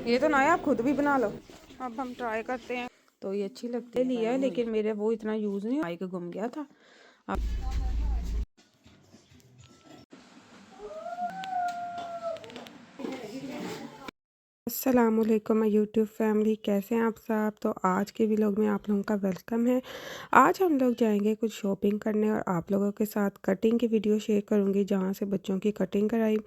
ये तो ना है, आप खुद भी बना लो। अब हम ट्राई करते हैं। तो ये अच्छी लगती है, लिया है लेकिन मेरे वो इतना यूज़ नहीं, माइक गुम गया था। अस्सलामुअलैकुम माय यूट्यूब फैमिली, कैसे हैं आप सब। तो आज के व्लॉग में आप लोगों का वेलकम है। आज हम लोग जाएंगे कुछ शॉपिंग करने और आप लोगों के साथ कटिंग की वीडियो शेयर करूंगी, जहां से बच्चों की कटिंग कराई,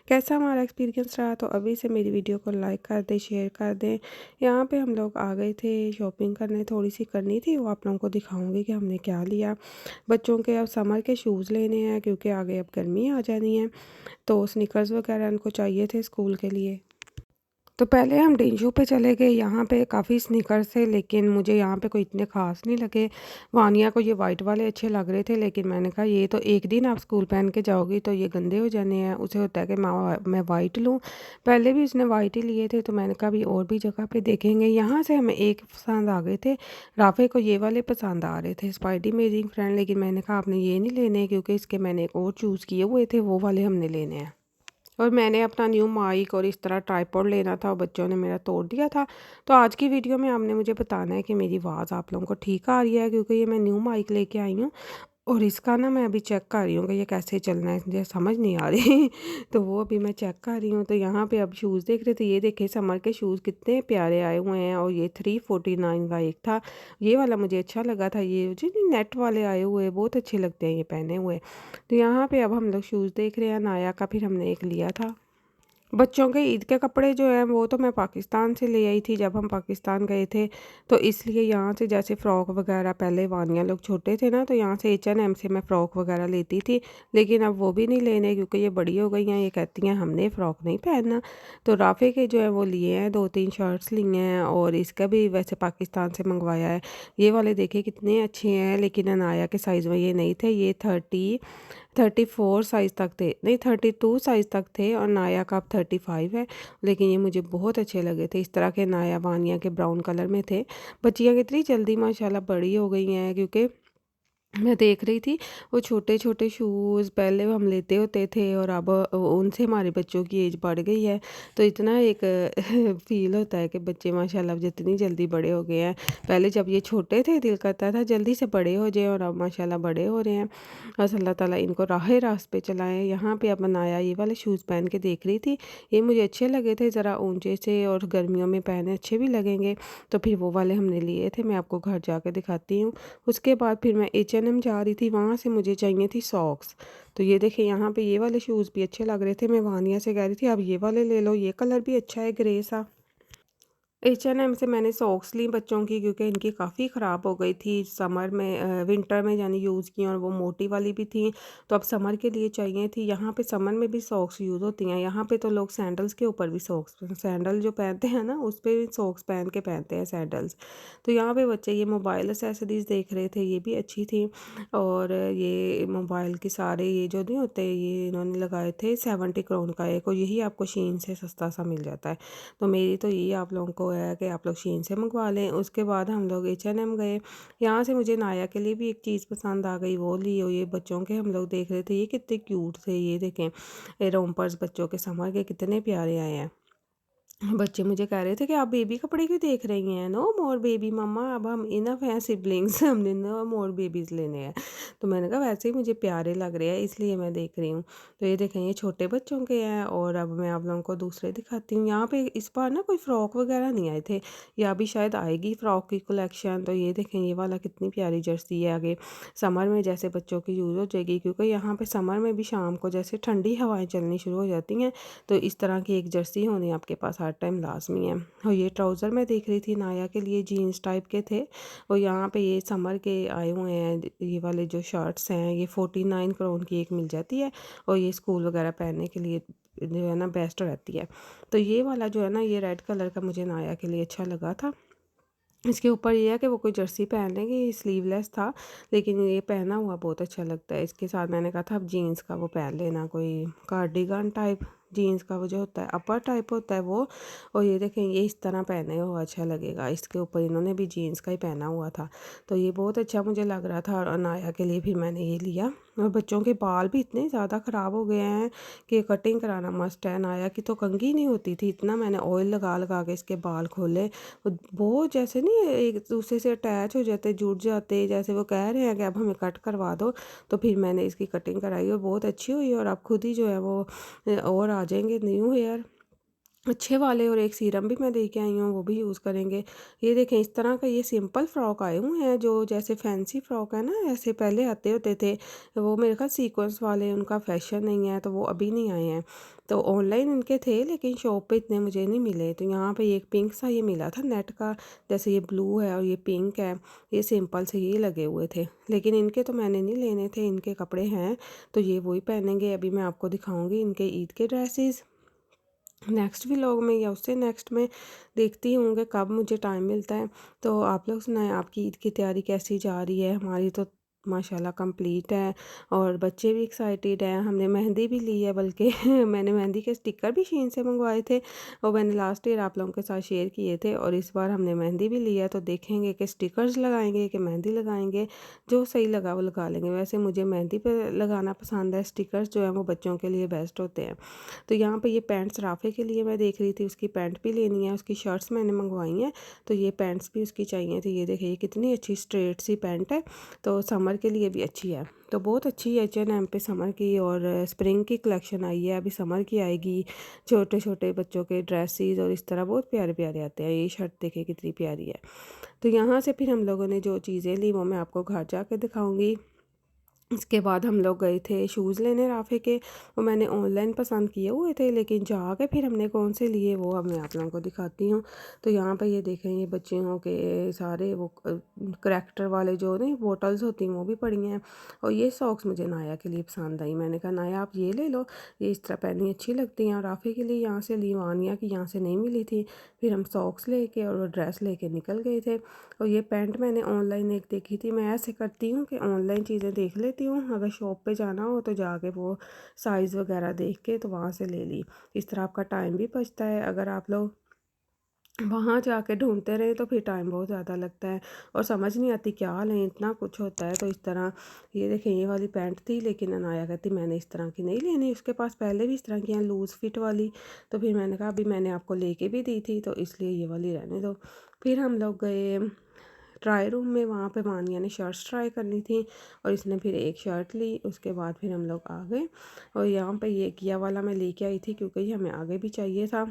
कैसा हमारा एक्सपीरियंस रहा। तो अभी से मेरी वीडियो को लाइक कर दें, शेयर कर दें। यहाँ पे हम लोग आ गए थे शॉपिंग करने, थोड़ी सी करनी थी, वो आप लोगों को दिखाऊँगी कि हमने क्या लिया। बच्चों के अब समर के शूज़ लेने हैं क्योंकि आगे अब गर्मी आ जानी है, तो स्निकर्स वगैरह उनको चाहिए थे स्कूल के लिए। तो पहले हम डेंजू पे चले गए। यहाँ पे काफ़ी स्नीकर्स थे लेकिन मुझे यहाँ पे कोई इतने ख़ास नहीं लगे। वानिया को ये वाइट वाले अच्छे लग रहे थे, लेकिन मैंने कहा ये तो एक दिन आप स्कूल पहन के जाओगी तो ये गंदे हो जाने हैं। उसे होता है कि मैं वाइट लूँ। पहले भी उसने वाइट ही लिए थे, तो मैंने कहा भी और भी जगह पे देखेंगे। यहाँ से हमें एक पसंद आ गए थे। राफे को ये वाले पसंद आ रहे थे, स्पाइडी अमेजिंग फ्रेंड, लेकिन मैंने कहा आपने ये नहीं लेने क्योंकि इसके मैंने एक और चूज़ किए हुए थे, वो वाले हमने लेने हैं। और मैंने अपना न्यू माइक और इस तरह ट्राइपॉड लेना था और बच्चों ने मेरा तोड़ दिया था। तो आज की वीडियो में आपने मुझे बताना है कि मेरी आवाज़ आप लोगों को ठीक आ रही है, क्योंकि ये मैं न्यू माइक लेके आई हूँ और इसका ना मैं अभी चेक कर रही हूँ कि ये कैसे चलना है, मुझे समझ नहीं आ रही तो वो अभी मैं चेक कर रही हूँ। तो यहाँ पे अब शूज़ देख रहे थे, ये देखे समर के शूज़ कितने प्यारे आए हुए हैं और ये 349 का एक था। ये वाला मुझे अच्छा लगा था, ये जो नेट वाले आए हुए बहुत अच्छे लगते हैं ये पहने हुए। तो यहाँ पे अब हम लोग शूज़ देख रहे हैं, नाया का फिर हमने एक लिया था। बच्चों के ईद के कपड़े जो हैं वो तो मैं पाकिस्तान से ले आई थी जब हम पाकिस्तान गए थे, तो इसलिए यहाँ से जैसे फ़्रॉक वगैरह, पहले वानिया लोग छोटे थे ना तो यहाँ से H&M से मैं फ़्रॉक वगैरह लेती थी, लेकिन अब वो भी नहीं लेने क्योंकि ये बड़ी हो गई हैं। ये कहती हैं हमने फ़्रॉक नहीं पहनना। तो राफ़े के जो है वो लिए हैं, 2-3 शर्ट्स लिए हैं और इसका भी वैसे पाकिस्तान से मंगवाया है। ये वाले देखे कितने अच्छे हैं, लेकिन अनाया के साइज़ में ये नहीं थे। ये 34 साइज़ तक थे, नहीं 32 साइज़ तक थे और नाया का अब 35 है। लेकिन ये मुझे बहुत अच्छे लगे थे, इस तरह के नाया वानिया के ब्राउन कलर में थे। बच्चियाँ कितनी जल्दी माशाल्लाह बड़ी हो गई हैं, क्योंकि मैं देख रही थी वो छोटे छोटे शूज़ पहले हम लेते होते थे और अब उनसे हमारे बच्चों की एज बढ़ गई है। तो इतना एक फ़ील होता है कि बच्चे माशाल्लाह जितनी जल्दी बड़े हो गए हैं। पहले जब ये छोटे थे दिल करता था जल्दी से बड़े हो जाए, और अब माशाल्लाह बड़े हो रहे हैं। बस अल्लाह ताला इनको राह रास्त पे चलाएं। यहाँ पे अब बनाया ये वाले शूज़ पहन के देख रही थी, ये मुझे अच्छे लगे थे, ज़रा ऊंचे से और गर्मियों में पहने अच्छे भी लगेंगे। तो फिर वो वाले हमने लिए थे, मैं आपको घर जाके दिखाती हूँ। उसके बाद फिर मैं H&M जा रही थी, वहाँ से मुझे चाहिए थी सॉक्स। तो ये देखें यहाँ पे ये वाले शूज़ भी अच्छे लग रहे थे। मैं वानिया से कह रही थी अब ये वाले ले लो, ये कलर भी अच्छा है, ग्रे सा। H&M से मैंने सॉक्स ली बच्चों की, क्योंकि इनकी काफ़ी ख़राब हो गई थी समर में, विंटर में यानी यूज़ की, और वो मोटी वाली भी थी, तो अब समर के लिए चाहिए थी। यहाँ पे समर में भी सॉक्स यूज़ होती हैं। यहाँ पे तो लोग सैंडल्स के ऊपर भी सॉक्स, सैंडल जो पहनते हैं ना उस पर भी सॉक्स पहन के पहनते हैं सैंडल्स। तो यहाँ पे बच्चे ये मोबाइल एसेसरीज़ देख रहे थे, ये भी अच्छी थी। और ये मोबाइल के सारे ये जो नहीं होते, ये इन्होंने लगाए थे 70 क्रोन का एक, और यही आपको शीन से सस्ता सा मिल जाता है। तो मेरी तो यही आप लोगों को है कि आप लोग शीन से मंगवा लें। उसके बाद हम लोग H&M गए। यहाँ से मुझे नाया के लिए भी एक चीज़ पसंद आ गई, वो ली। और ये बच्चों के हम लोग देख रहे थे, ये कितने क्यूट थे, ये देखें ये रोम्पर्स बच्चों के समर के कितने प्यारे आए हैं। बच्चे मुझे कह रहे थे कि आप बेबी कपड़े क्यों देख रही हैं, नो मोर बेबी मम्मा, अब हम इनफ हैं सिबलिंग्स, हमने नो मोर बेबीज़ लेने हैं। तो मैंने कहा वैसे ही मुझे प्यारे लग रहे हैं इसलिए मैं देख रही हूँ। तो ये देखें ये छोटे बच्चों के हैं। और अब मैं आप लोगों को दूसरे दिखाती हूँ। यहाँ पे इस बार ना कोई फ़्रॉक वगैरह नहीं आए थे, या अभी शायद आएगी फ़्रॉक की कलेक्शन। तो ये देखें ये वाला कितनी प्यारी जर्सी है, आगे समर में जैसे बच्चों की यूज़ हो जाएगी, क्योंकि यहाँ पे समर में भी शाम को जैसे ठंडी हवाएं चलनी शुरू हो जाती हैं, तो इस तरह की एक जर्सी होनी आपके पास हर टाइम लाजमी है। और ये ट्राउज़र मैं देख रही थी नाया के लिए, जीन्स टाइप के थे। और यहाँ पे ये समर के आए हुए हैं, ये वाले जो शर्ट्स हैं ये 49 क्रोन की एक मिल जाती है, और ये स्कूल वगैरह पहनने के लिए जो है ना बेस्ट रहती है। तो ये वाला जो है ना ये रेड कलर का मुझे नाया के लिए अच्छा लगा था। इसके ऊपर ये है कि वो कोई जर्सी पहन लेंगे, स्लीवलेस था, लेकिन ये पहना हुआ बहुत अच्छा लगता है। इसके साथ मैंने कहा था अब जीन्स का वो पहन लेना, कोई कार्डिगन टाइप जीन्स का वो जो होता है अपर टाइप होता है वो। और ये देखें ये इस तरह पहने हुआ अच्छा लगेगा, इसके ऊपर इन्होंने भी जीन्स का ही पहना हुआ था। तो ये बहुत अच्छा मुझे लग रहा था, और अनाया के लिए भी मैंने ये लिया। और बच्चों के बाल भी इतने ज़्यादा ख़राब हो गए हैं कि कटिंग कराना मस्ट है। नाया की तो कंघी नहीं होती थी, इतना मैंने ऑयल लगा लगा के इसके बाल खोले। वो बहुत जैसे नहीं एक दूसरे से अटैच हो जाते, जुड़ जाते, जैसे वो कह रहे हैं कि अब हमें कट करवा दो। तो फिर मैंने इसकी कटिंग कराई और बहुत अच्छी हुई, और अब खुद ही जो है वो और आ जाएंगे न्यू हेयर अच्छे वाले। और एक सीरम भी मैं लेके आई हूँ, वो भी यूज़ करेंगे। ये देखें, इस तरह का ये सिंपल फ्रॉक आए हुए हैं, जो जैसे फैंसी फ्रॉक है ना, ऐसे पहले आते होते थे। वो मेरे ख्याल सीक्वेंस वाले, उनका फैशन नहीं है, तो वो अभी नहीं आए हैं। तो ऑनलाइन इनके थे, लेकिन शॉप पे इतने मुझे नहीं मिले। तो यहाँ पे एक पिंक सा ये मिला था नेट का, जैसे ये ब्लू है और ये पिंक है। ये सिंपल से ये लगे हुए थे, लेकिन इनके तो मैंने नहीं लेने थे, इनके कपड़े हैं तो ये वही पहनेंगे। अभी मैं आपको दिखाऊंगी इनके ईद के ड्रेसेस नेक्स्ट व्लॉग में, या उससे नेक्स्ट में देखती हूँ कि कब मुझे टाइम मिलता है। तो आप लोग सुनाएं, आपकी ईद की तैयारी कैसी जा रही है? हमारी तो माशाल्लाह कंप्लीट है, और बच्चे भी एक्साइटेड हैं। हमने मेहंदी भी ली है, बल्कि मैंने मेहंदी के स्टिकर भी शीन से मंगवाए थे, और मैंने लास्ट ईयर आप लोगों के साथ शेयर किए थे। और इस बार हमने मेहंदी भी ली है, तो देखेंगे कि स्टिकर्स लगाएंगे कि मेहंदी लगाएंगे। जो सही लगा वो लगा लेंगे। वैसे मुझे मेहंदी पे लगाना पसंद है, स्टिकर्स जो है वो बच्चों के लिए बेस्ट होते हैं। तो यहाँ पे ये पैंट्स राफ़े के लिए मैं देख रही थी, उसकी पैंट भी लेनी है, उसकी शर्ट्स मैंने मंगवाई हैं, तो ये पैंट्स भी उसकी चाहिए थी। ये देखिए, ये कितनी अच्छी स्ट्रेट सी पैंट है, तो समर के लिए भी अच्छी है। तो बहुत अच्छी H&M पे समर की और स्प्रिंग की कलेक्शन आई है, अभी समर की आएगी। छोटे छोटे बच्चों के ड्रेसेस और इस तरह बहुत प्यारे प्यारे आते हैं। ये शर्ट देखिए कितनी प्यारी है। तो यहाँ से फिर हम लोगों ने जो चीज़ें ली वो मैं आपको घर जाके दिखाऊंगी। इसके बाद हम लोग गए थे शूज़ लेने राफ़े के। वो मैंने ऑनलाइन पसंद किए हुए थे, लेकिन जाके फिर हमने कौन से लिए वो अब मैं आप लोगों को दिखाती हूँ। तो यहाँ पे ये देखें, ये बच्चियों के सारे वो करैक्टर वाले जो नहीं बॉटल्स होती हैं वो भी पड़ी हैं। और ये सॉक्स मुझे नाया के लिए पसंद आई, मैंने कहा नाया आप ये ले लो, ये इस तरह पहनी अच्छी लगती हैं। और राफ़े के लिए यहाँ से ली, वानिया की यहाँ से नहीं मिली थी। फिर हम सॉक्स लेके और ड्रेस लेके निकल गए थे। और ये पैंट मैंने ऑनलाइन एक देखी थी। मैं ऐसे करती हूँ कि ऑनलाइन चीज़ें देख लेती हूँ, अगर शॉप पे जाना हो तो जाके वो साइज़ वगैरह देख के तो वहाँ से ले ली। इस तरह आपका टाइम भी बचता है। अगर आप लोग वहाँ जाके ढूंढते रहे तो फिर टाइम बहुत ज़्यादा लगता है, और समझ नहीं आती क्या लें, इतना कुछ होता है। तो इस तरह ये देखें, ये वाली पैंट थी, लेकिन अनाया कहती मैंने इस तरह की नहीं लेनी। उसके पास पहले भी इस तरह की हैं लूज़ फिट वाली, तो फिर मैंने कहा अभी मैंने आपको लेके भी दी थी, तो इसलिए ये वाली रहने दो। फिर हम लोग गए ट्राई रूम में, वहाँ पे मानिया ने शर्ट्स ट्राई करनी थी, और इसने फिर एक शर्ट ली। उसके बाद फिर हम लोग आ गए, और यहाँ पे ये किया वाला मैं लेके आई थी, क्योंकि ये हमें आगे भी चाहिए था।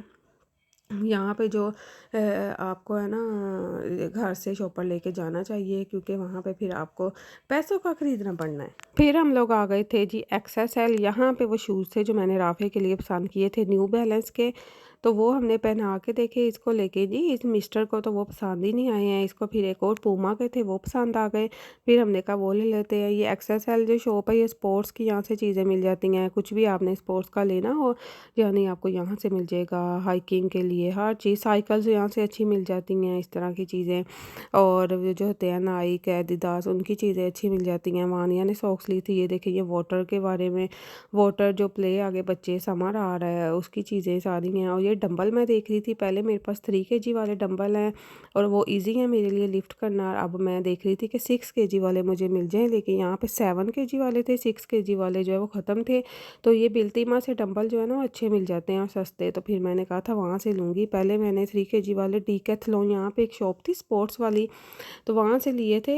यहाँ पे जो आपको है ना घर से शॉपर लेके जाना चाहिए, क्योंकि वहाँ पे फिर आपको पैसों का ख़रीदना पड़ना है। फिर हम लोग आ गए थे जी XSL। यहाँ पे वो शूज़ थे जो मैंने राफ़े के लिए पसंद किए थे, न्यू बैलेंस के। तो वो हमने पहना के देखे इसको लेके जी, इस मिस्टर को तो वो पसंद ही नहीं आए हैं। इसको फिर एक और पूमा के थे, वो पसंद आ गए। फिर हमने कहा वो ले लेते हैं। ये XSL जो शॉप है, ये स्पोर्ट्स की, यहाँ से चीज़ें मिल जाती हैं। कुछ भी आपने स्पोर्ट्स का लेना हो, यानी आपको यहाँ से मिल जाएगा। हाइकिंग के लिए हर चीज़, साइकिल्स यहाँ से अच्छी मिल जाती हैं, इस तरह की चीज़ें। और वो जो होते हैं नाइक, एडिडास, उनकी चीज़ें अच्छी मिल जाती हैं। वानिया ने सॉक्स ली थी, ये देखिए, ये वाटर के बारे में, वाटर जो प्ले आगे बच्चे समर आ रहा है उसकी चीज़ें सारी हैं। और ये डंबल मैं देख रही थी, पहले मेरे पास 3 kg वाले डंबल हैं, और वो ईजी है मेरे लिए लिफ्ट करना। अब मैं देख रही थी कि 6 kg वाले मुझे मिल जाएँ, लेकिन यहाँ पे 7 kg वाले थे, 6 kg वाले जो है वो ख़त्म थे। तो ये बिल्टीमा से डंबल जो है ना वो अच्छे मिल जाते हैं और सस्ते। तो फिर मैंने कहा था वहाँ से लूँगी। पहले मैंने 3 kg वाले डीकैथलॉन, यहाँ पे एक शॉप थी स्पोर्ट्स वाली, तो वहाँ से लिए थे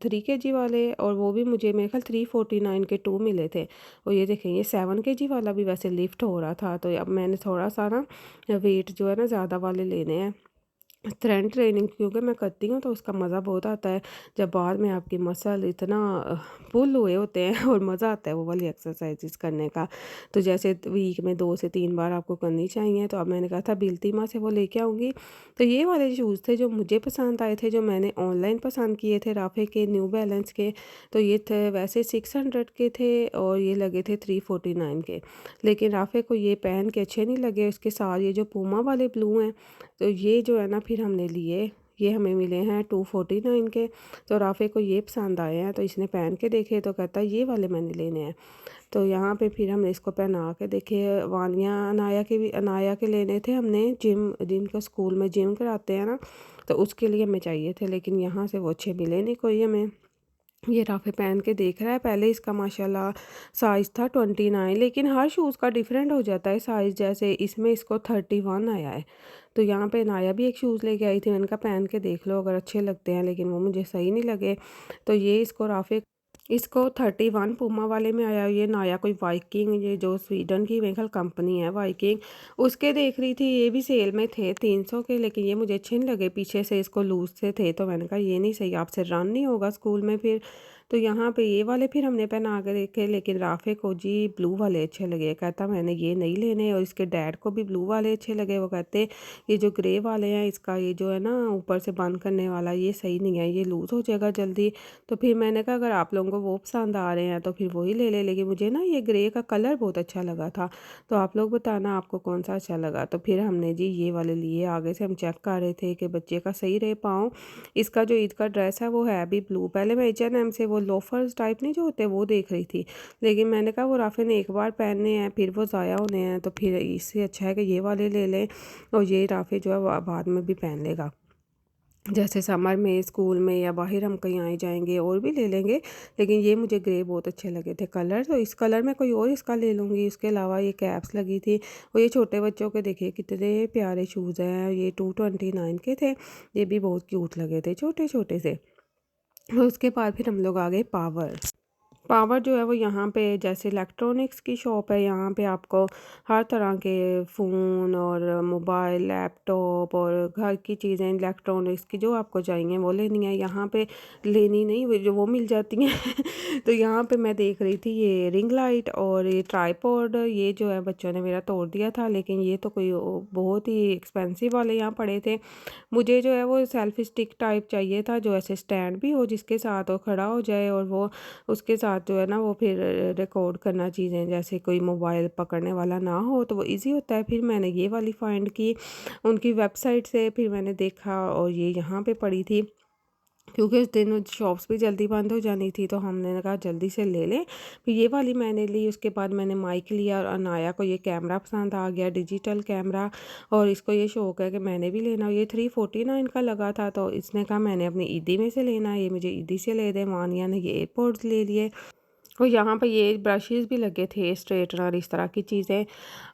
3 kg वाले, और वो भी मुझे मेरे ख्याल 349 के 2 मिले थे। और ये देखें, ये 7 kg वाला भी वैसे लिफ्ट हो रहा था। तो अब मैंने थोड़ा सा ना वेट जो है ना ज़्यादा वाले लेने हैं। स्ट्रेंथ ट्रेनिंग क्योंकि मैं करती हूँ, तो उसका मज़ा बहुत आता है जब बाद में आपकी मसल इतना पुल हुए होते हैं, और मज़ा आता है वो वाली एक्सरसाइजेस करने का। तो जैसे वीक में 2 से 3 बार आपको करनी चाहिए। तो अब मैंने कहा था बिल्टीमा से वो लेके आऊँगी। तो ये वाले शूज़ थे जो मुझे पसंद आए थे, जो मैंने ऑनलाइन पसंद किए थे राफ़े के, न्यू बैलेंस के। तो ये थे वैसे 600 के थे, और ये लगे थे 349 के। लेकिन राफ़े को ये पहन के अच्छे नहीं लगे। उसके साथ ये जो पूमा वाले ब्लू हैं, तो ये जो है ना फिर हमने लिए, ये हमें मिले हैं 249 के। तो राफ़े को ये पसंद आए हैं, तो इसने पहन के देखे तो कहता है ये वाले मैंने लेने हैं। तो यहाँ पे फिर हमने इसको पहना के देखे। वानिया अनाया के भी, अनाया के लेने थे हमने, जिम जिनका स्कूल में जिम कराते हैं ना, तो उसके लिए हमें चाहिए थे, लेकिन यहाँ से वो अच्छे मिले नहीं कोई हमें। ये राफ़े पहन के देख रहा है। पहले इसका माशाल्लाह साइज़ था 29, लेकिन हर शूज़ का डिफरेंट हो जाता है साइज़। जैसे इसमें इसको 31 आया है। तो यहाँ पे नाया भी एक शूज़ लेके आई थी, मैंने कहा पहन के देख लो अगर अच्छे लगते हैं, लेकिन वो मुझे सही नहीं लगे। तो ये इसको राफ़े इसको 31 पूमा वाले में आया। ये नाया कोई वाइकिंग, ये जो स्वीडन की मेरे ख्याल कंपनी है वाइकिंग, उसके देख रही थी। ये भी सेल में थे 300 के, लेकिन ये मुझे अच्छे नहीं लगे। पीछे से इसको लूज से थे, तो मैंने कहा ये नहीं सही, आपसे रन नहीं होगा स्कूल में फिर। तो यहाँ पे ये वाले फिर हमने पहना के देखे, लेकिन राफ़े को जी ब्लू वाले अच्छे लगे। कहता मैंने ये नहीं लेने, और इसके डैड को भी ब्लू वाले अच्छे लगे। वो कहते ये जो ग्रे वाले हैं, इसका ये जो है ना ऊपर से बंद करने वाला, ये सही नहीं है, ये लूज़ हो जाएगा जल्दी। तो फिर मैंने कहा अगर आप लोगों को वो पसंद आ रहे हैं तो फिर वही ले ले, लेकिन मुझे ना ये ग्रे का कलर बहुत अच्छा लगा था। तो आप लोग बताना आपको कौन सा अच्छा लगा। तो फिर हमने जी ये वाले लिए। आगे से हम चेक कर रहे थे कि बच्चे का सही रहे पाँव। इसका जो ईद का ड्रेस है वो है भी ब्लू। पहले मैं H&M से वो लोफर्स टाइप नहीं जो होते वो देख रही थी, लेकिन मैंने कहा वो राफ़े ने एक बार पहनने हैं फिर वो ज़ाया होने हैं, तो फिर इससे अच्छा है कि ये वाले ले लें। और ये राफ़े जो है बाद में भी पहन लेगा, जैसे समर में स्कूल में या बाहर हम कहीं आए जाएंगे और भी ले लेंगे। लेकिन ये मुझे ग्रे बहुत अच्छे लगे थे कलर, तो इस कलर में कोई और इसका ले लूँगी। उसके अलावा ये कैप्स लगी थी। और ये छोटे बच्चों के देखिए कितने प्यारे शूज़ हैं। ये 229 के थे। ये भी बहुत क्यूट लगे थे, छोटे छोटे से। और उसके बाद फिर हम लोग आ गए पावर। पावर जो है वो यहाँ पे जैसे इलेक्ट्रॉनिक्स की शॉप है। यहाँ पे आपको हर तरह के फ़ोन और मोबाइल, लैपटॉप और घर की चीज़ें इलेक्ट्रॉनिक्स की जो आपको चाहिए वो लेनी है। यहाँ पे लेनी नहीं, वो जो वो मिल जाती हैं। तो यहाँ पे मैं देख रही थी ये रिंग लाइट और ये ट्राईपॉड। ये जो है बच्चों ने मेरा तोड़ दिया था, लेकिन ये तो कोई बहुत ही एक्सपेंसिव वाले यहाँ पड़े थे। मुझे जो है वो सेल्फी स्टिक टाइप चाहिए था, जो ऐसे स्टैंड भी हो जिसके साथ वो खड़ा हो जाए, और वो उसके साथ जो है ना वो फिर रिकॉर्ड करना चीज़ें, जैसे कोई मोबाइल पकड़ने वाला ना हो तो वो इजी होता है। फिर मैंने ये वाली फाइंड की उनकी वेबसाइट से। फिर मैंने देखा और ये यहाँ पे पड़ी थी, क्योंकि उस दिन शॉप्स भी जल्दी बंद हो जानी थी, तो हमने कहा जल्दी से ले लें। फिर ये वाली मैंने ली। उसके बाद मैंने माइक लिया, और अनाया को ये कैमरा पसंद आ गया, डिजिटल कैमरा, और इसको ये शौक है कि मैंने भी लेना। ये 349 का लगा था, तो इसने कहा मैंने अपनी ईदी में से लेना है, ये मुझे ईदी से ले दे। मानिया ने ये एयरपोर्ट्स ले लिए। और यहाँ पे ये ब्रशेस भी लगे थे, स्ट्रेटनर, इस तरह की चीज़ें।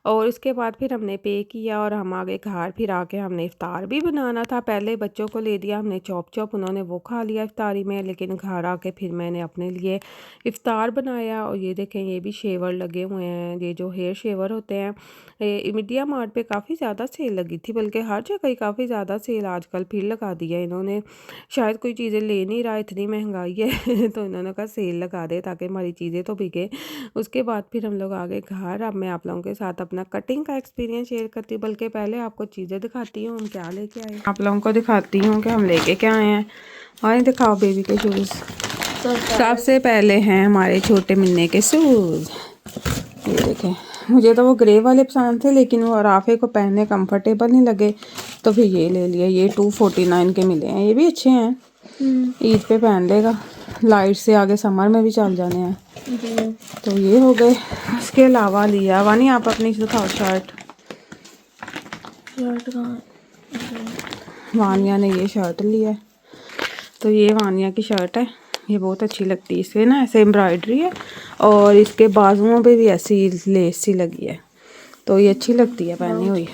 और उसके बाद फिर हमने पे किया और हम आ गए घर। फिर आके हमने इफ़्तार भी बनाना था। पहले बच्चों को ले दिया हमने चॉप चॉप, उन्होंने वो खा लिया इफ़्तारी में, लेकिन घर आके फिर मैंने अपने लिए इफ़्तार बनाया। और ये देखें ये भी शेवर लगे हुए हैं, ये जो हेयर शेवर होते हैं। मीडिया मार्ट पे काफ़ी ज़्यादा सेल लगी थी, बल्कि हर जगह ही काफ़ी ज़्यादा सेल आजकल फिर लगा दिया इन्होंने। शायद कोई चीज़ें ले नहीं रहा, इतनी महंगाई है। तो इन्होंने कहा सेल लगा दे ताकि हमारी चीज़ें तो बिके। उसके बाद फिर हम लोग आ गए घर। अब मैं आप लोगों के साथ अपना कटिंग का एक्सपीरियंस शेयर करती हूँ, बल्कि पहले आपको चीज़ें दिखाती हूँ हम क्या लेके आए। आप लोगों को दिखाती हूँ कि हम लेके क्या आए हैं। आए दिखाओ बेबी के शूज़। सबसे पहले हैं हमारे छोटे मिन्ने के शूज़। ये देखें, मुझे तो वो ग्रे वाले पसंद थे, लेकिन वो राफ़े को पहनने कंफर्टेबल नहीं लगे, तो फिर ये ले लिया। ये 249 के मिले हैं, ये भी अच्छे हैं, ईद पे पहन लेगा। लाइट से आगे समर में भी चल जाने हैं। तो ये हो गए। उसके अलावा लिया वानी, आप अपनी दिखाओ शर्ट। वानिया ने ये शर्ट लिया है, तो ये वानिया की शर्ट है, ये बहुत अच्छी लगती है। इससे ना ऐसे एम्ब्रॉयडरी है, और इसके बाजुओं पे भी ऐसी लेस सी लगी है, तो ये अच्छी लगती है पहनी हुई।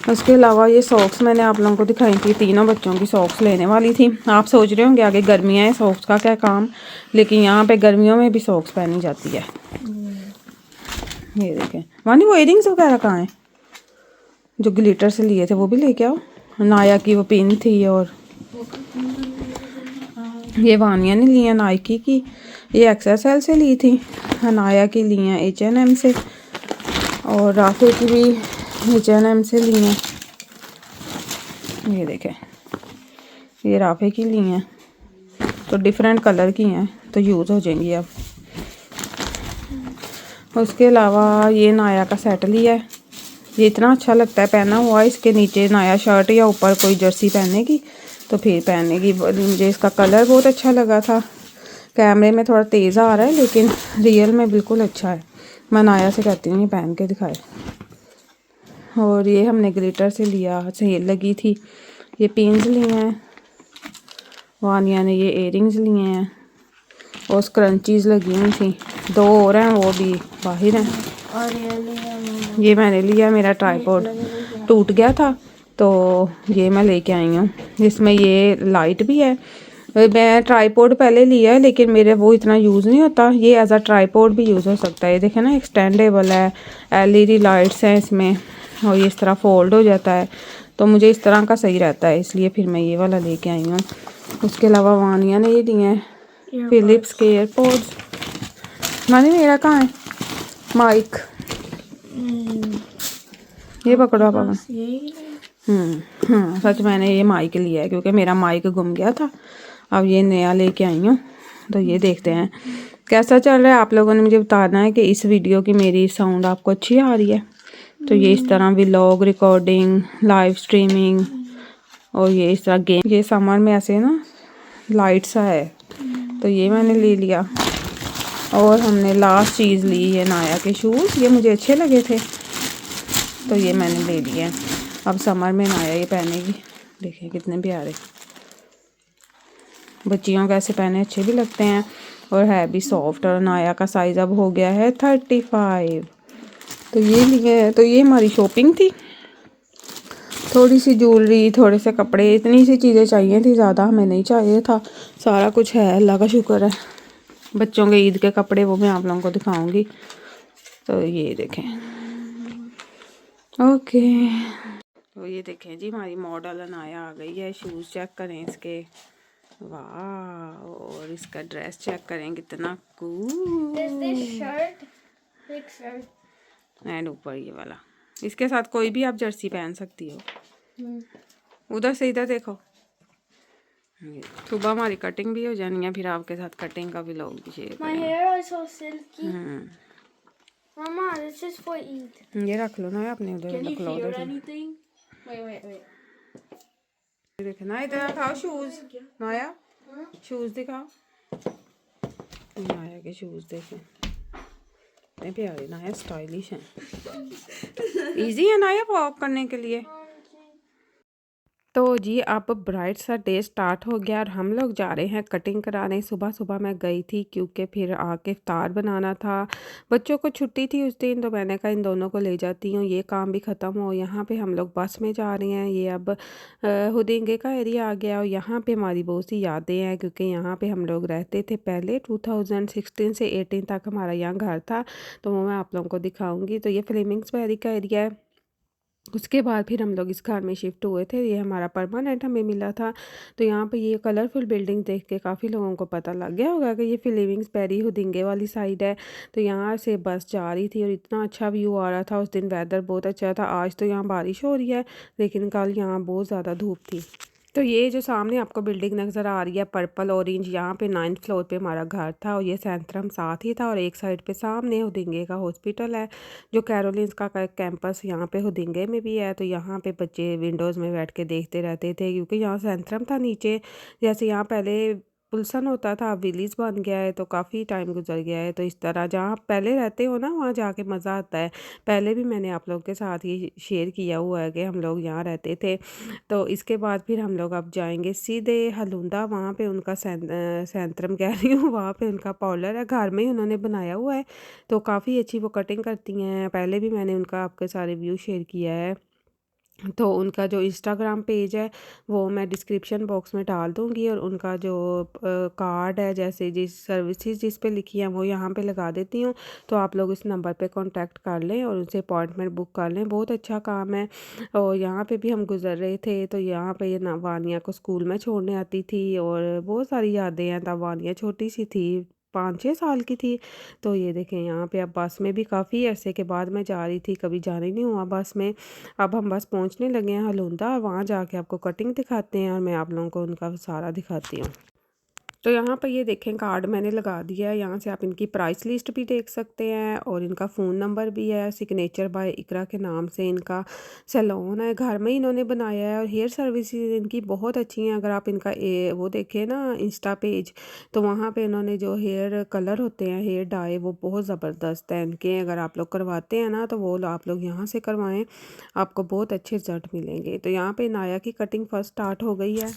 उसके अलावा ये सॉक्स मैंने आप लोगों को दिखाई थी, तीनों बच्चों की सॉक्स लेने वाली थी। आप सोच रहे होंगे आगे गर्मियाँ हैं सॉक्स का क्या काम, लेकिन यहाँ पे गर्मियों में भी सॉक्स पहनी जाती है। ये देखें वानी, वो इयरिंग्स वगैरह कहाँ हैं जो ग्लिटर से लिए थे, वो भी लेके आओ। नाया की वो पिन थी, और ये वानिया ने ली है नाइकी की, ये XSL से ली थी। नाया की ली हैं H&M से, और राफ़े की भी H&M से ली हैं। ये देखें ये राफ़े की ली हैं, तो डिफरेंट कलर की हैं, तो यूज़ हो जाएंगी अब। उसके अलावा ये नाया का सेट लिया है, ये इतना अच्छा लगता है पहना हुआ। इसके नीचे नाया शर्ट या ऊपर कोई जर्सी पहनेगी तो फिर पहनेगी। मुझे इसका कलर बहुत अच्छा लगा था। कैमरे में थोड़ा तेज़ आ रहा है, लेकिन रियल में बिल्कुल अच्छा है। मैं नाया से कहती हूँ ये पहन के दिखाए। और ये हमने ग्लिटर से लिया, सेल लगी थी। ये पिन्स लिए हैं, वानिया ने ये इयरिंग्स लिए हैं और स्क्रंचीज लगी हुई थी, 2 और हैं वो भी बाहर हैं। और ये मैंने लिया, मेरा ट्राइपॉड टूट गया था तो ये मैं लेके आई हूँ। इसमें ये लाइट भी है। मैं ट्राइपॉड पहले लिया है लेकिन मेरे वो इतना यूज़ नहीं होता। ये एज अ ट्राइपॉड भी यूज़ हो सकता है। ये देखें ना, एक्सटेंडेबल है, LED लाइट्स हैं इसमें और ये इस तरह फोल्ड हो जाता है, तो मुझे इस तरह का सही रहता है, इसलिए फिर मैं ये वाला लेके आई हूँ। उसके अलावा वानिया ने ये दिए हैं फिलिप्स के एयरपोर्ट्स। मानी मेरा कहाँ है माइक? ये पकड़ो पापा। सच मैंने ये माइक लिया है क्योंकि मेरा माइक गुम गया था। अब ये नया लेके आई हूँ, तो ये देखते हैं कैसा चल रहा है। आप लोगों ने मुझे बताना है कि इस वीडियो की मेरी साउंड आपको अच्छी आ रही है। तो ये इस तरह व्लॉग रिकॉर्डिंग, लाइव स्ट्रीमिंग और ये इस तरह गेम। ये समर में ऐसे ना लाइट सा है, तो ये मैंने ले लिया। और हमने लास्ट चीज़ ली है नाया के शूज़। ये मुझे अच्छे लगे थे तो ये मैंने ले लिए। अब समर में नाया ये पहनेगी। देखिए कितने प्यारे, बच्चियों का ऐसे पहने अच्छे भी लगते हैं और है भी सॉफ्ट। और नाया का साइज़ अब हो गया है 35। तो ये लिए हैं। तो ये हमारी शॉपिंग थी। थोड़ी सी ज्वेलरी, थोड़े से कपड़े, इतनी सी चीज़ें चाहिए थी, ज़्यादा हमें नहीं चाहिए था। सारा कुछ है, अल्लाह का शुक्र है। बच्चों के ईद के कपड़े वो मैं आप लोगों को दिखाऊंगी। तो ये देखें, ओके। तो ये देखें जी, हमारी मॉडल अनाया आ गई है। शूज़ चेक करें इसके, वाह। और इसका ड्रेस चेक करें, कितना कूल। एंड ऊपर ये वाला, इसके साथ कोई भी आप जर्सी पहन सकती हो। उधर से इधर देखो। सुबह हमारी कटिंग भी हो जानी है, फिर आपके साथ कटिंग का भी लोग भी शेयर करेंगे। Mama, this is for Eid. ये रख लो ना अपने उधर। Can you hear anything? Wait. देखना इधर दिखाओ शूज। नाया शूज दिखाओ। नाया के शूज देखें, इतने प्यारे, नाया स्टाइलिश हैं। इजी है नाया वॉक करने के लिए। तो जी अब ब्राइट सा डे स्टार्ट हो गया और हम लोग जा रहे हैं कटिंग कराने। सुबह सुबह मैं गई थी क्योंकि फिर आके इफ्तार बनाना था। बच्चों को छुट्टी थी उस दिन, तो मैंने कहा इन दोनों को ले जाती हूँ, ये काम भी ख़त्म हो। यहाँ पे हम लोग बस में जा रहे हैं। ये अब हुदिंगे का एरिया आ गया और यहाँ पे हमारी बहुत सी यादें हैं क्योंकि यहाँ पे हम लोग रहते थे पहले। 2016 से 18 तक हमारा यहाँ घर था, तो वो मैं आप लोगों को दिखाऊँगी। तो ये फ्लेमिंग्स वैली का एरिया है। उसके बाद फिर हम लोग इस घर में शिफ्ट हुए थे, ये हमारा परमानेंट हमें मिला था। तो यहाँ पे ये कलरफुल बिल्डिंग देख के काफ़ी लोगों को पता लग गया होगा कि ये फिलिविंग्स पेरी हुदिंगे वाली साइड है। तो यहाँ से बस जा रही थी और इतना अच्छा व्यू आ रहा था। उस दिन वेदर बहुत अच्छा था। आज तो यहाँ बारिश हो रही है लेकिन कल यहाँ बहुत ज़्यादा धूप थी। तो ये जो सामने आपको बिल्डिंग नज़र आ रही है पर्पल ऑरेंज, यहाँ पे 9th फ्लोर पे हमारा घर था और ये सेंट्रम साथ ही था। और एक साइड पे सामने हुदिंगे का हॉस्पिटल है, जो कैरोलिन्स का कैंपस यहाँ पे हुदिंगे में भी है। तो यहाँ पे बच्चे विंडोज़ में बैठ के देखते रहते थे क्योंकि यहाँ सेंट्रम था नीचे। जैसे यहाँ पहले पुल्सन होता था, अब विलीज बन गया है, तो काफ़ी टाइम गुजर गया है। तो इस तरह जहाँ पहले रहते हो ना, वहाँ जाके मज़ा आता है। पहले भी मैंने आप लोगों के साथ ये शेयर किया हुआ है कि हम लोग यहाँ रहते थे। तो इसके बाद फिर हम लोग अब जाएंगे सीधे हलूंदा। वहाँ पे उनका सेंट्रम कह रही हूँ, वहाँ पे उनका पार्लर है, घर में ही उन्होंने बनाया हुआ है। तो काफ़ी अच्छी वो कटिंग करती हैं। पहले भी मैंने उनका आपके सारे व्यू शेयर किया है। तो उनका जो इंस्टाग्राम पेज है वो मैं डिस्क्रिप्शन बॉक्स में डाल दूँगी और उनका जो कार्ड है, जैसे जिस सर्विसेज जिस पे लिखी हैं वो यहाँ पे लगा देती हूँ। तो आप लोग इस नंबर पे कांटेक्ट कर लें और उनसे अपॉइंटमेंट बुक कर लें। बहुत अच्छा काम है। और यहाँ पे भी हम गुज़र रहे थे, तो यहाँ पे ये ना वानिया को स्कूल में छोड़ने आती थी और बहुत सारी यादें हैं। तब वानिया छोटी सी थी, 5-6 साल की थी। तो ये देखें यहाँ पे अब बस में भी काफ़ी अरसे के बाद मैं जा रही थी, कभी जाने नहीं हुआ बस में। अब हम बस पहुँचने लगे हैं हलूंदा, वहाँ जाके आपको कटिंग दिखाते हैं और मैं आप लोगों को उनका सारा दिखाती हूँ। तो यहाँ पर ये देखें कार्ड मैंने लगा दिया है। यहाँ से आप इनकी प्राइस लिस्ट भी देख सकते हैं और इनका फ़ोन नंबर भी है। सिग्नेचर बाय इकरा के नाम से इनका सैलून है, घर में ही इन्होंने बनाया है। और हेयर सर्विसेज इनकी बहुत अच्छी हैं। अगर आप इनका वो देखें ना इंस्टा पेज, तो वहाँ पे इन्होंने जो हेयर कलर होते हैं, हेयर डाई, वो बहुत ज़बरदस्त है इनके। अगर आप लोग करवाते हैं ना तो वो आप लोग यहाँ से करवाएँ, आपको बहुत अच्छे रिजल्ट मिलेंगे। तो यहाँ पर नाया की कटिंग फर्स्ट स्टार्ट हो गई है।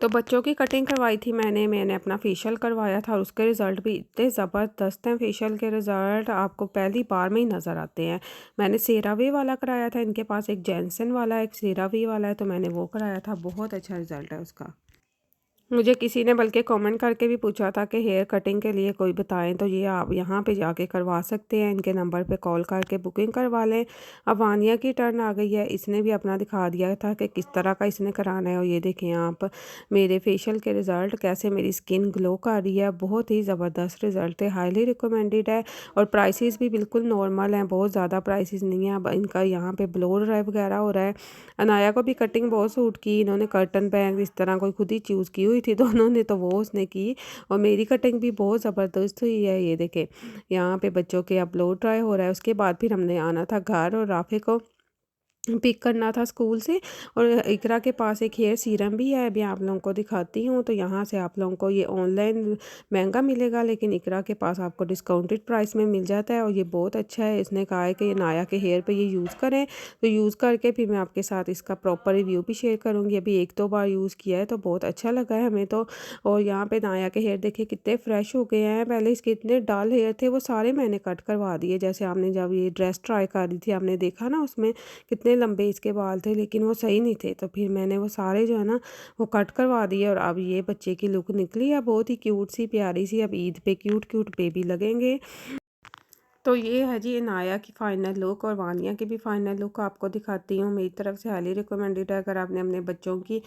तो बच्चों की कटिंग करवाई थी मैंने अपना फेशियल करवाया था और उसके रिज़ल्ट भी इतने ज़बरदस्त हैं। फेशियल के रिज़ल्ट आपको पहली बार में ही नज़र आते हैं। मैंने सेरावी वाला कराया था, इनके पास एक जॉनसन वाला एक सेरावी वाला है, तो मैंने वो कराया था। बहुत अच्छा रिज़ल्ट है उसका। मुझे किसी ने बल्कि कमेंट करके भी पूछा था कि हेयर कटिंग के लिए कोई बताएं, तो ये आप यहाँ पे जाके करवा सकते हैं। इनके नंबर पे कॉल करके बुकिंग करवा लें। अब वानिया की टर्न आ गई है, इसने भी अपना दिखा दिया था कि किस तरह का इसने कराना है। और ये देखें आप मेरे फेशियल के रिज़ल्ट, कैसे मेरी स्किन ग्लो कर रही है। बहुत ही ज़बरदस्त रिज़ल्ट है, हाईली रिकमेंडेड है। और प्राइसेस भी बिल्कुल नॉर्मल हैं, बहुत ज़्यादा प्राइसेस नहीं है। अब इनका यहाँ पे ब्लो वगैरह हो रहा है। अनाया को भी कटिंग बहुत सूट की, इन्होंने कर्टन बैंग इस तरह कोई खुद ही चूज़ की हुई थी दोनों ने, तो वो उसने की। और मेरी कटिंग भी बहुत ज़बरदस्त हुई है। ये देखे यहाँ पे बच्चों के अब ब्लो ड्राई हो रहा है। उसके बाद फिर हमने आना था घर और राफे को पिक करना था स्कूल से। और इकरा के पास एक हेयर सीरम भी है, अभी आप लोगों को दिखाती हूँ। तो यहाँ से आप लोगों को ये ऑनलाइन महंगा मिलेगा, लेकिन इकरा के पास आपको डिस्काउंटेड प्राइस में मिल जाता है और ये बहुत अच्छा है। इसने कहा है कि ये नाया के हेयर पे ये यूज़ करें, तो यूज़ करके फिर मैं आपके साथ इसका प्रॉपर रिव्यू भी शेयर करूँगी। अभी 1-2 बार यूज़ किया है तो बहुत अच्छा लगा है हमें तो। और यहाँ पे नाया के हेयर देखिए कितने फ्रेश हो गए हैं। पहले इसके इतने डल हेयर थे, वो सारे मैंने कट करवा दिए। जैसे आपने जब ये ड्रेस ट्राई कर रही थी, आपने देखा ना उसमें कितने लंबे इसके बाल थे, लेकिन वो सही नहीं थे। तो फिर मैंने वो सारे जो है ना वो कट करवा दिए। और अब ये बच्चे की लुक निकली है बहुत ही क्यूट सी प्यारी सी। अब ईद पे क्यूट क्यूट बेबी लगेंगे। तो ये है जी इनाया की फ़ाइनल लुक और वानिया की भी फ़ाइनल लुक आपको दिखाती हूँ। मेरी तरफ से हाईली रिकमेंडेड है। अगर आपने अपने बच्चों की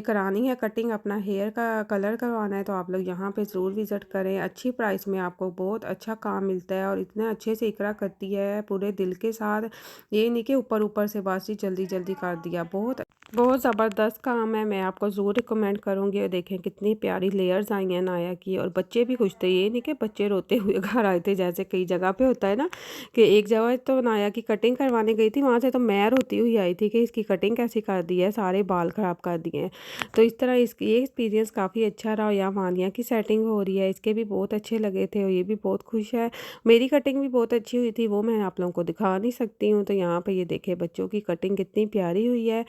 करानी है कटिंग, अपना हेयर का कलर करवाना है, तो आप लोग यहाँ पे ज़रूर विज़िट करें। अच्छी प्राइस में आपको बहुत अच्छा काम मिलता है और इतने अच्छे से इकरा करती है पूरे दिल के साथ। ये नहीं कि ऊपर ऊपर से बस ही जल्दी जल्दी कर दिया। बहुत बहुत ज़बरदस्त काम है, मैं आपको ज़रूर रिकमेंड करूँगी। और देखें कितनी प्यारी लेयर्स आई हैं नाया की, और बच्चे भी खुश थे। ये नहीं कि बच्चे रोते हुए घर आए थे, जैसे कई जगह पे होता है ना कि एक जगह तो नाया की कटिंग करवाने गई थी, वहाँ से तो मैं रोती हुई आई थी कि इसकी कटिंग कैसी कर दी है, सारे बाल ख़राब कर दिए हैं। तो इस तरह इसकी ये एक्सपीरियंस काफ़ी अच्छा रहा। और यहाँ वानिया की सेटिंग हो रही है, इसके भी बहुत अच्छे लगे थे और ये भी बहुत खुश है। मेरी कटिंग भी बहुत अच्छी हुई थी, वो मैं आप लोगों को दिखा नहीं सकती हूँ। तो यहाँ पर ये देखे बच्चों की कटिंग कितनी प्यारी हुई है।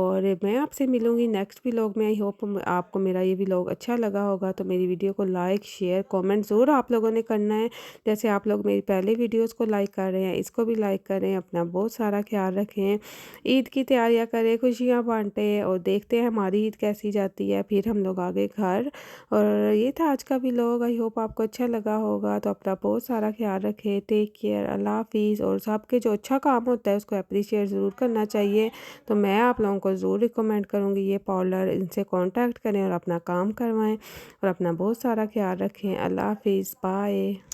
और मैं आपसे मिलूँगी नेक्स्ट व्लॉग में। आई होप आपको मेरा ये व्लॉग अच्छा लगा होगा। तो मेरी वीडियो को लाइक शेयर कमेंट ज़रूर आप लोगों ने करना है। जैसे आप लोग मेरी पहले वीडियोस को लाइक कर रहे हैं, इसको भी लाइक करें। अपना बहुत सारा ख्याल रखें, ईद की तैयारियां करें, खुशियां बांटें और देखते हैं हमारी ईद कैसी जाती है। फिर हम लोग आगे घर। और ये था आज का व्लॉग। आई होप आपको अच्छा लगा होगा। तो अपना बहुत सारा ख्याल रखें। टेक केयर, अल्लाह हाफिज़। और सबके जो अच्छा काम होता है उसको अप्रिशिएट ज़रूर करना चाहिए। तो मैं आप लोगों को ज़रूर रिकमेंड करूँगी ये पार्लर, इनसे कांटेक्ट करें और अपना काम करवाएं। और अपना बहुत सारा ख्याल रखें। अल्लाह हाफिज़, बाय।